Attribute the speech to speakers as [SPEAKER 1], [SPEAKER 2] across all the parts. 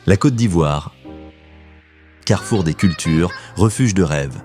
[SPEAKER 1] La Côte d'Ivoire, carrefour des cultures, refuge de rêves.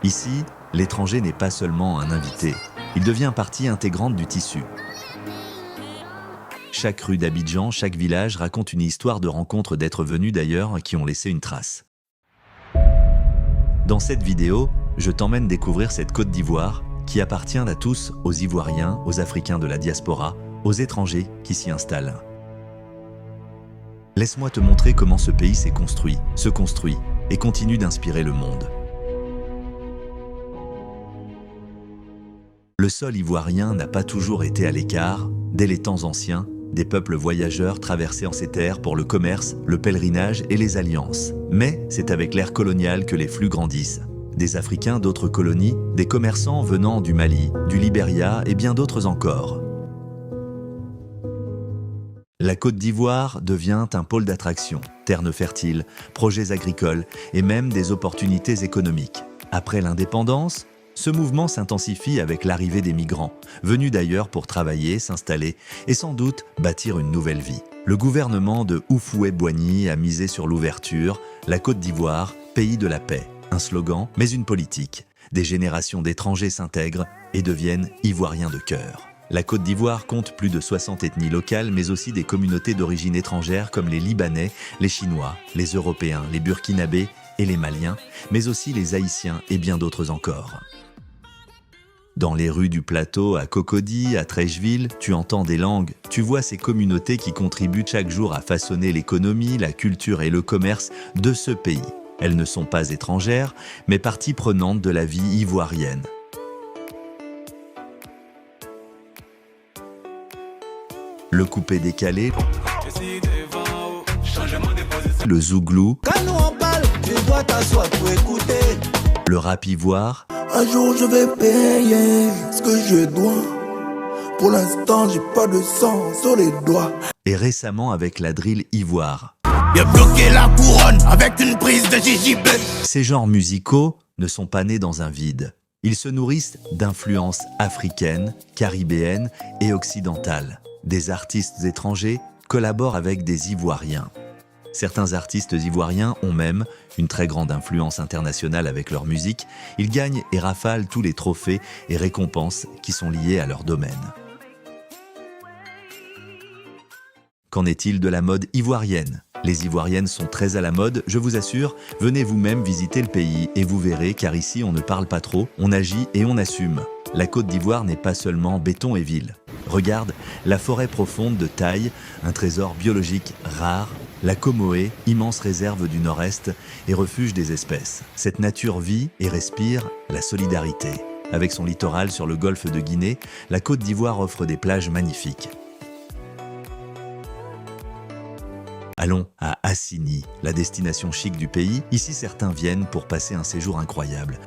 [SPEAKER 1] Ici, l'étranger n'est pas seulement un invité, il devient partie intégrante du tissu. Chaque rue d'Abidjan, chaque village raconte une histoire de rencontres d'êtres venus d'ailleurs qui ont laissé une trace. Dans cette vidéo, je t'emmène découvrir cette Côte d'Ivoire qui appartient à tous, aux Ivoiriens, aux Africains de la diaspora, aux étrangers qui s'y installent. Laisse-moi te montrer comment ce pays s'est construit, se construit et continue d'inspirer le monde. Le sol ivoirien n'a pas toujours été à l'écart. Dès les temps anciens, des peuples voyageurs traversaient en ces terres pour le commerce, le pèlerinage et les alliances. Mais c'est avec l'ère coloniale que les flux grandissent. Des Africains d'autres colonies, des commerçants venant du Mali, du Libéria et bien d'autres encore. La Côte d'Ivoire devient un pôle d'attraction, terre fertile, projets agricoles et même des opportunités économiques. Après l'indépendance, ce mouvement s'intensifie avec l'arrivée des migrants, venus d'ailleurs pour travailler, s'installer et sans doute bâtir une nouvelle vie. Le gouvernement de Houphouët-Boigny a misé sur l'ouverture, la Côte d'Ivoire, pays de la paix. Un slogan, mais une politique. Des générations d'étrangers s'intègrent et deviennent Ivoiriens de cœur. La Côte d'Ivoire compte plus de 60 ethnies locales, mais aussi des communautés d'origine étrangère comme les Libanais, les Chinois, les Européens, les Burkinabés et les Maliens, mais aussi les Haïtiens et bien d'autres encore. Dans les rues du plateau, à Cocody, à Treichville, tu entends des langues, tu vois ces communautés qui contribuent chaque jour à façonner l'économie, la culture et le commerce de ce pays. Elles ne sont pas étrangères, mais partie prenante de la vie ivoirienne. Le coupé-décalé, le zouglou,
[SPEAKER 2] quand nous on parle, tu dois t'asseoir pour écouter.
[SPEAKER 1] Le rap ivoire.
[SPEAKER 2] Un jour je vais payer ce que je dois. Pour l'instant, j'ai pas de sang sur les doigts.
[SPEAKER 1] Et récemment avec la drill ivoire.
[SPEAKER 2] J'ai bloqué la couronne avec une prise de JJB.
[SPEAKER 1] Ces genres musicaux ne sont pas nés dans un vide. Ils se nourrissent d'influences africaines, caribéennes et occidentales. Des artistes étrangers collaborent avec des Ivoiriens. Certains artistes ivoiriens ont même une très grande influence internationale avec leur musique. Ils gagnent et rafalent tous les trophées et récompenses qui sont liés à leur domaine. Qu'en est-il de la mode ivoirienne ? Les Ivoiriennes sont très à la mode, je vous assure. Venez vous-même visiter le pays et vous verrez, car ici on ne parle pas trop, on agit et on assume. La Côte d'Ivoire n'est pas seulement béton et ville. Regarde, la forêt profonde de Taille, un trésor biologique rare, la Comoé, immense réserve du nord-est et refuge des espèces. Cette nature vit et respire la solidarité. Avec son littoral sur le golfe de Guinée, la Côte d'Ivoire offre des plages magnifiques. Allons à Assigny, la destination chic du pays. Ici, certains viennent pour passer un séjour incroyable.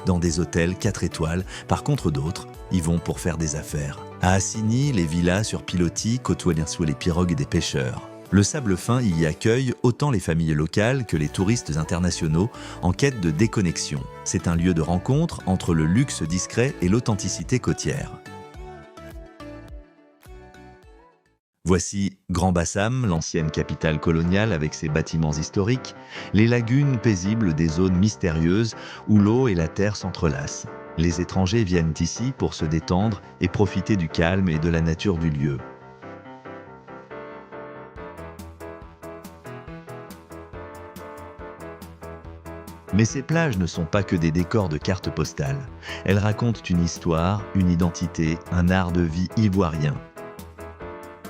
[SPEAKER 1] Dans des hôtels 4 étoiles, par contre d'autres y vont pour faire des affaires. À Assigny, les villas sur pilotis côtoient sous les pirogues des pêcheurs. Le sable fin y accueille autant les familles locales que les touristes internationaux en quête de déconnexion. C'est un lieu de rencontre entre le luxe discret et l'authenticité côtière. Voici Grand Bassam, l'ancienne capitale coloniale avec ses bâtiments historiques, les lagunes paisibles des zones mystérieuses où l'eau et la terre s'entrelacent. Les étrangers viennent ici pour se détendre et profiter du calme et de la nature du lieu. Mais ces plages ne sont pas que des décors de cartes postales. Elles racontent une histoire, une identité, un art de vie ivoirien.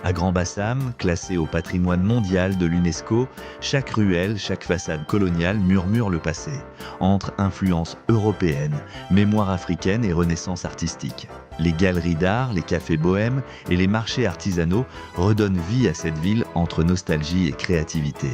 [SPEAKER 1] À Grand Bassam, classé au patrimoine mondial de l'UNESCO, chaque ruelle, chaque façade coloniale murmure le passé, entre influences européennes, mémoire africaine et renaissance artistique. Les galeries d'art, les cafés bohèmes et les marchés artisanaux redonnent vie à cette ville entre nostalgie et créativité.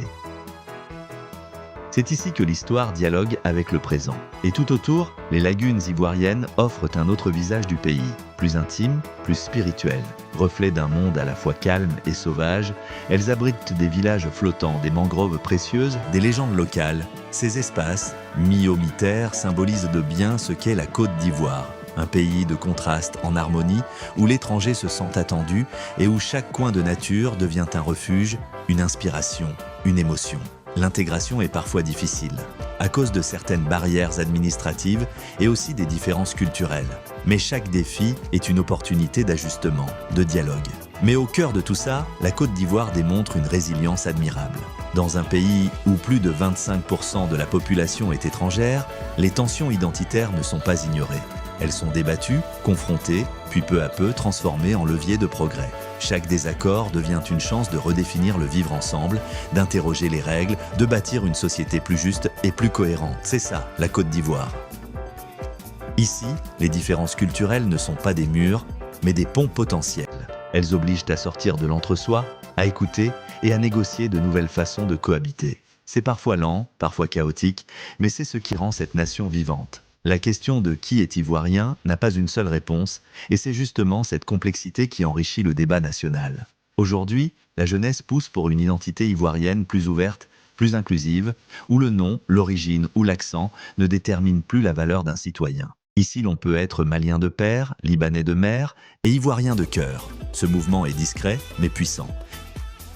[SPEAKER 1] C'est ici que l'histoire dialogue avec le présent. Et tout autour, les lagunes ivoiriennes offrent un autre visage du pays, plus intime, plus spirituel. Reflet d'un monde à la fois calme et sauvage, elles abritent des villages flottants, des mangroves précieuses, des légendes locales. Ces espaces, mi-eau mi-terre, symbolisent de bien ce qu'est la Côte d'Ivoire. un pays de contraste en harmonie, où l'étranger se sent attendu et où chaque coin de nature devient un refuge, une inspiration, une émotion. L'intégration est parfois difficile, à cause de certaines barrières administratives et aussi des différences culturelles. Mais chaque défi est une opportunité d'ajustement, de dialogue. Mais au cœur de tout ça, la Côte d'Ivoire démontre une résilience admirable. Dans un pays où plus de 25% de la population est étrangère, les tensions identitaires ne sont pas ignorées. Elles sont débattues, confrontées, puis peu à peu transformées en levier de progrès. Chaque désaccord devient une chance de redéfinir le vivre ensemble, d'interroger les règles, de bâtir une société plus juste et plus cohérente. C'est ça, la Côte d'Ivoire. Ici, les différences culturelles ne sont pas des murs, mais des ponts potentiels. Elles obligent à sortir de l'entre-soi, à écouter et à négocier de nouvelles façons de cohabiter. C'est parfois lent, parfois chaotique, mais c'est ce qui rend cette nation vivante. La question de qui est ivoirien n'a pas une seule réponse, et c'est justement cette complexité qui enrichit le débat national. Aujourd'hui, la jeunesse pousse pour une identité ivoirienne plus ouverte, plus inclusive, où le nom, l'origine ou l'accent ne déterminent plus la valeur d'un citoyen. Ici, l'on peut être malien de père, libanais de mère et ivoirien de cœur. Ce mouvement est discret, mais puissant.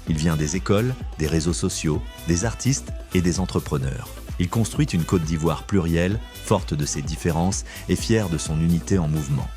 [SPEAKER 1] Il vient des écoles, des réseaux sociaux, des artistes et des entrepreneurs. Il construit une Côte d'Ivoire plurielle, forte de ses différences et fière de son unité en mouvement.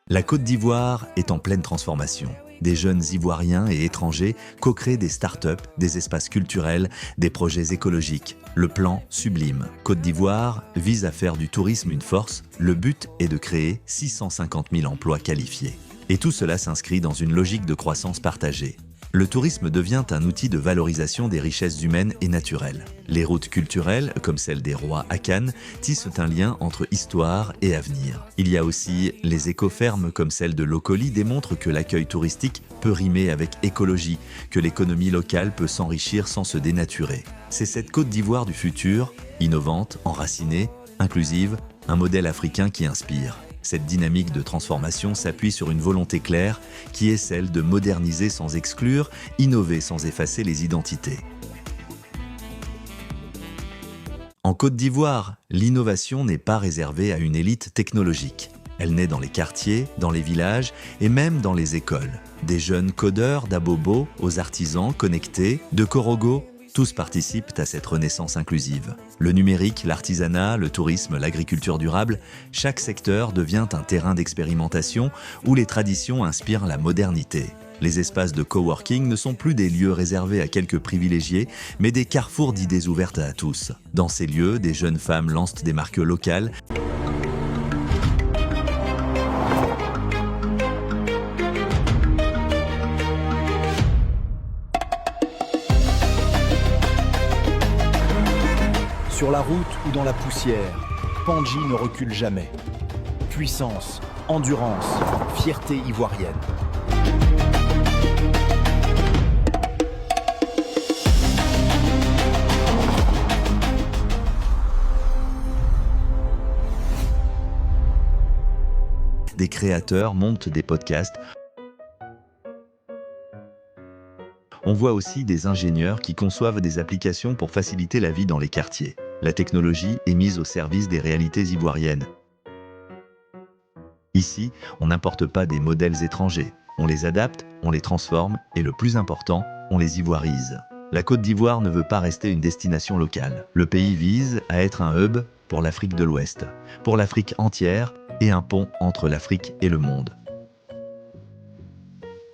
[SPEAKER 1] La Côte d'Ivoire est en pleine transformation. Des jeunes Ivoiriens et étrangers co-créent des start-up, des espaces culturels, des projets écologiques. Le plan Sublime Côte d'Ivoire vise à faire du tourisme une force. Le but est de créer 650 000 emplois qualifiés. Et tout cela s'inscrit dans une logique de croissance partagée. Le tourisme devient un outil de valorisation des richesses humaines et naturelles. Les routes culturelles, comme celle des rois à Cannes, tissent un lien entre histoire et avenir. Il y a aussi les écofermes comme celle de Locoli démontrent que l'accueil touristique peut rimer avec écologie, que l'économie locale peut s'enrichir sans se dénaturer. C'est cette Côte d'Ivoire du futur, innovante, enracinée, inclusive, un modèle africain qui inspire. Cette dynamique de transformation s'appuie sur une volonté claire qui est celle de moderniser sans exclure, innover sans effacer les identités. En Côte d'Ivoire, l'innovation n'est pas réservée à une élite technologique. Elle naît dans les quartiers, dans les villages et même dans les écoles. Des jeunes codeurs d'Abobo aux artisans connectés, de Korogo, tous participent à cette renaissance inclusive. Le numérique, l'artisanat, le tourisme, l'agriculture durable, chaque secteur devient un terrain d'expérimentation où les traditions inspirent la modernité. Les espaces de coworking ne sont plus des lieux réservés à quelques privilégiés, mais des carrefours d'idées ouvertes à tous. Dans ces lieux, des jeunes femmes lancent des marques locales.
[SPEAKER 3] Sur la route ou dans la poussière, Pandji ne recule jamais. Puissance, endurance, fierté ivoirienne.
[SPEAKER 1] Des créateurs montent des podcasts. On voit aussi des ingénieurs qui conçoivent des applications pour faciliter la vie dans les quartiers. La technologie est mise au service des réalités ivoiriennes. Ici, on n'importe pas des modèles étrangers. On les adapte, on les transforme et le plus important, on les ivoirise. La Côte d'Ivoire ne veut pas rester une destination locale. Le pays vise à être un hub pour l'Afrique de l'Ouest, pour l'Afrique entière et un pont entre l'Afrique et le monde.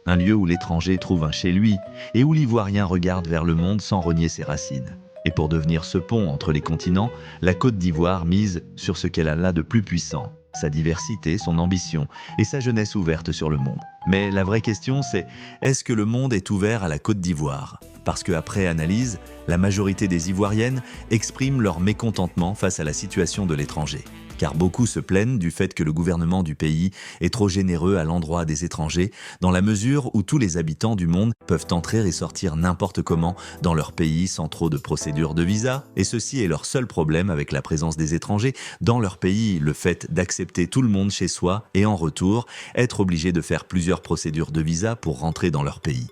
[SPEAKER 1] Un lieu où l'étranger trouve un chez lui et où l'Ivoirien regarde vers le monde sans renier ses racines. Et pour devenir ce pont entre les continents, la Côte d'Ivoire mise sur ce qu'elle a là de plus puissant, sa diversité, son ambition et sa jeunesse ouverte sur le monde. Mais la vraie question c'est, est-ce que le monde est ouvert à la Côte d'Ivoire ? Parce qu'après analyse, la majorité des Ivoiriennes expriment leur mécontentement face à la situation de l'étranger. Car beaucoup se plaignent du fait que le gouvernement du pays est trop généreux à l'endroit des étrangers, dans la mesure où tous les habitants du monde peuvent entrer et sortir n'importe comment dans leur pays sans trop de procédures de visa, et ceci est leur seul problème avec la présence des étrangers dans leur pays, le fait d'accepter tout le monde chez soi et en retour, être obligé de faire plusieurs procédures de visa pour rentrer dans leur pays.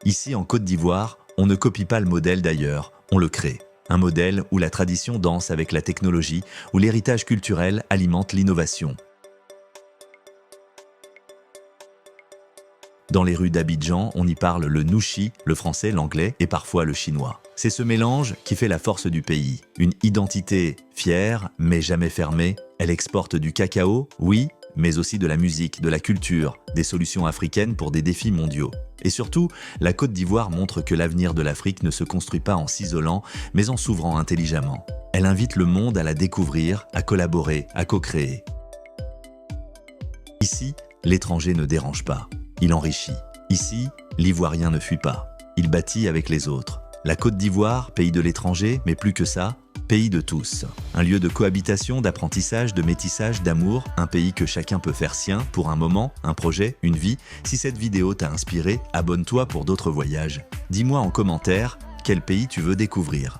[SPEAKER 1] Ici en Côte d'Ivoire, on ne copie pas le modèle d'ailleurs, on le crée. Un modèle où la tradition danse avec la technologie, où l'héritage culturel alimente l'innovation. Dans les rues d'Abidjan, on y parle le nouchi, le français, l'anglais et parfois le chinois. C'est ce mélange qui fait la force du pays. Une identité fière, mais jamais fermée. Elle exporte du cacao, oui, mais aussi de la musique, de la culture, des solutions africaines pour des défis mondiaux. Et surtout, la Côte d'Ivoire montre que l'avenir de l'Afrique ne se construit pas en s'isolant, mais en s'ouvrant intelligemment. Elle invite le monde à la découvrir, à collaborer, à co-créer. Ici, l'étranger ne dérange pas. Il enrichit. Ici, l'Ivoirien ne fuit pas. Il bâtit avec les autres. La Côte d'Ivoire, pays de l'étranger, mais plus que ça, pays de tous. Un lieu de cohabitation, d'apprentissage, de métissage, d'amour, un pays que chacun peut faire sien pour un moment, un projet, une vie. Si cette vidéo t'a inspiré, abonne-toi pour d'autres voyages. Dis-moi en commentaire quel pays tu veux découvrir.